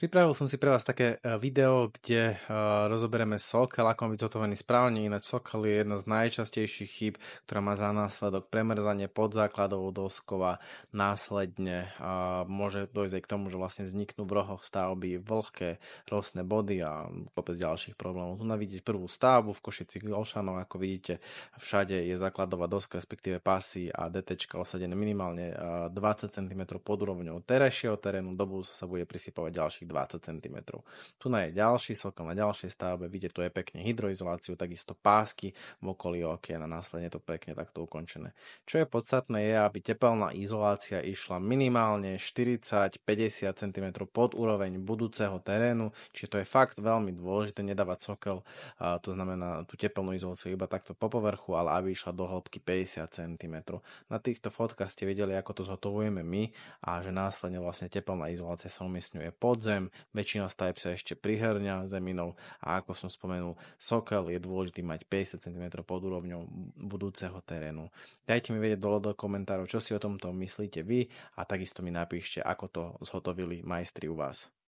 Pripravil som si pre vás také video, kde rozoberieme Sokel, ako má byť zhotovený správne. Ináč Sokel je jedna z najčastejších chýb, ktorá má za následok premrzanie pod základovou doskou a následne môže dojsť aj k tomu, že vlastne vzniknú v rohoch stavby vlhké rostné body a kopec ďalších problémov. Tu vidíte prvú stavbu v Košicích Olšanov, ako vidíte, všade je základová doska, respektíve pasy a DT osadené minimálne 20 cm pod úrovňou terajšieho terénu, do budúca sa bude prisypovať ďalších 20 cm. Tu je ďalší Sokol na ďalšej stavbe, vidíte, tu je pekne hydroizoláciu, takisto pásky v okolí okien a následne to pekne takto ukončené. Čo je podstatné je, aby tepelná izolácia išla minimálne 40-50 cm pod úroveň budúceho terénu, čiže to je fakt veľmi dôležité nedávať Sokel, to znamená tú tepelnú izoláciu iba takto po povrchu, ale aby išla do hĺbky 50 cm. Na týchto fotkách ste videli, ako to zhotovujeme my a že následne vlastne tepelná izolácia sa umiestňuje pod zem, väčšina staveb sa ešte prihrňa zeminou a ako som spomenul, Sokel je dôležitý mať 50 cm pod úrovňou budúceho terénu. Dajte mi vedieť dole do komentárov, čo si o tomto myslíte vy a takisto mi napíšte, ako to zhotovili majstri u vás.